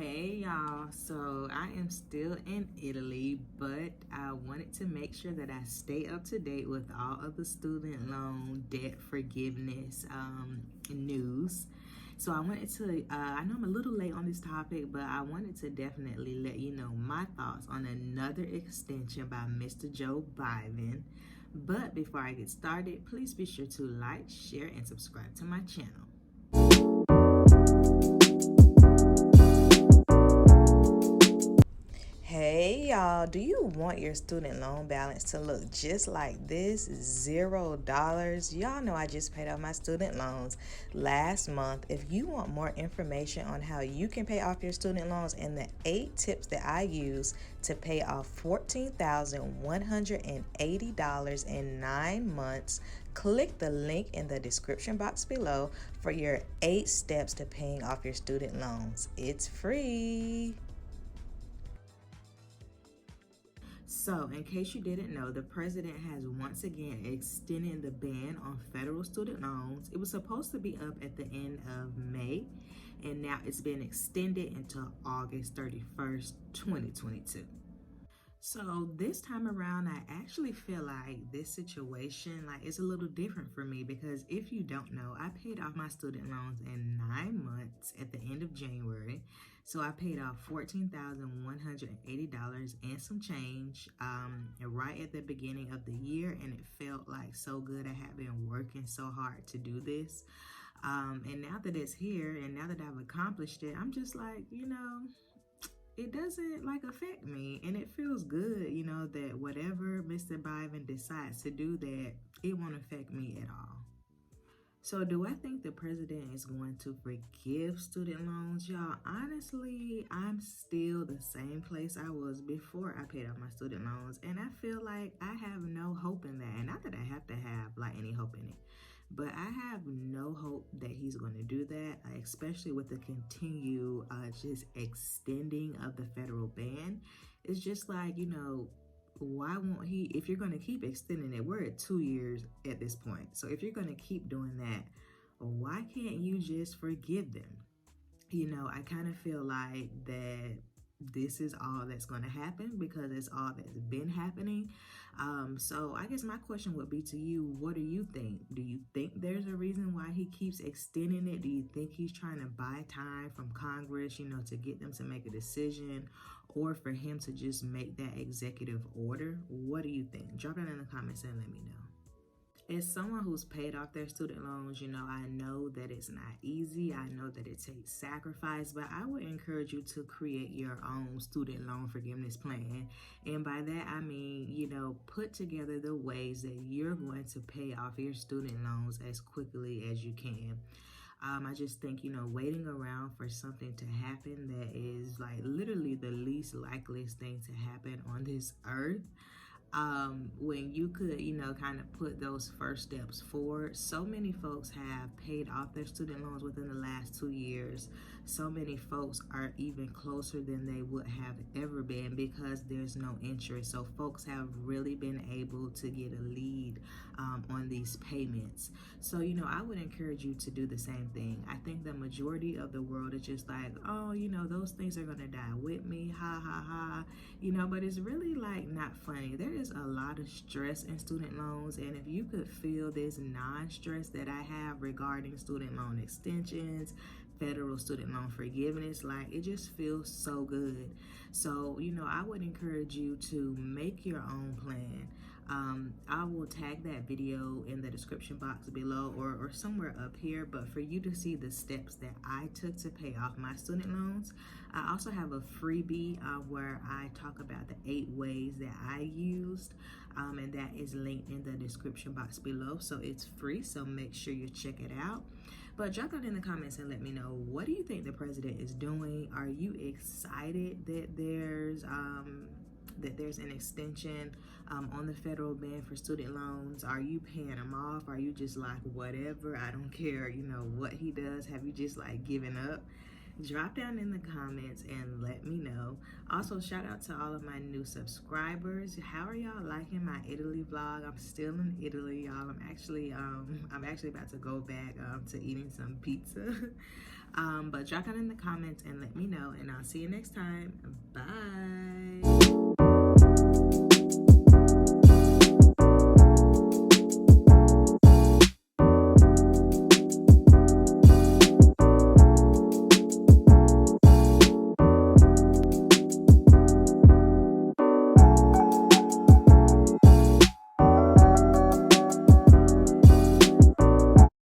Hey y'all, so I am still in Italy, but I wanted to make sure that I stay up to date with all of the student loan debt forgiveness news. So I wanted to, I know I'm a little late on this topic, but I wanted to definitely let you know my thoughts on another extension by Mr. Joe Byron. But before I get started, please be sure to like, share, and subscribe to my channel. Hey y'all, do you want your student loan balance to look just like this? $0. Y'all know I just paid off my student loans last month. If you want more information on how you can pay off your student loans and the 8 tips that I use to pay off $14,180 in 9 months, click the link in the description box below for your 8 steps to paying off your student loans. It's free. So, in case you didn't know, the president has once again extended the ban on federal student loans. It was supposed to be up at the end of May, and now it's been extended until August 31st, 2022. So this time around, I actually feel like this situation is a little different for me because if you don't know, I paid off my student loans in 9 months at the end of January. So I paid off $14,180 and some change right at the beginning of the year, and it felt like so good. I had been working so hard to do this. And now that it's here and now that I've accomplished it, I'm just like, it doesn't affect me, and it feels good, that whatever Mr. Byron decides to do, that it won't affect me at all. So do I think the president is going to forgive student loans? Y'all, honestly, I'm still the same place I was before I paid off my student loans, and I feel like I have no hope in that. And not that I have to have any hope in it, but I have no hope that he's going to do that, especially with the continued just extending of the federal ban. It's just why won't he? If you're going to keep extending it, we're at 2 years at this point. So if you're going to keep doing that, why can't you just forgive them? I kind of feel like that this is all that's going to happen because it's all that's been happening. So I guess my question would be to you, what do you think? Do you think there's a reason why he keeps extending it? Do you think he's trying to buy time from Congress, to get them to make a decision, or for him to just make that executive order? What do you think? Drop it in the comments and let me know. As someone who's paid off their student loans, I know that it's not easy. I know that it takes sacrifice, but I would encourage you to create your own student loan forgiveness plan. And by that, I mean, put together the ways that you're going to pay off your student loans as quickly as you can. I just think, waiting around for something to happen that is literally the least likeliest thing to happen on this earth, when you could, kind of put those first steps forward. So many folks have paid off their student loans within the last 2 years. So many folks are even closer than they would have ever been because there's no interest. So folks have really been able to get a lead on these payments. So, I would encourage you to do the same thing. I think the majority of the world is just those things are going to die with me. Ha, ha, ha. But it's really not funny. There is a lot of stress in student loans, and if you could feel this non-stress that I have regarding student loan extensions, federal student loan forgiveness, it just feels so good. So, I would encourage you to make your own plan. I will tag that video in the description box below or somewhere up here, but for you to see the steps that I took to pay off my student loans, I also have a freebie where I talk about the 8 ways that I used, and that is linked in the description box below. So it's free, so make sure you check it out. But drop it in the comments and let me know, what do you think the president is doing? Are you excited that there's an extension on the federal ban for student loans? Are you paying them off? Are you just whatever, I don't care, what he does? Have you just given up? Drop down in the comments and let me know. Also, shout out to all of my new subscribers. How are y'all liking my Italy vlog? I'm still in Italy, y'all. I'm actually about to go back to eating some pizza. But drop down in the comments and let me know, and I'll see you next time. Bye.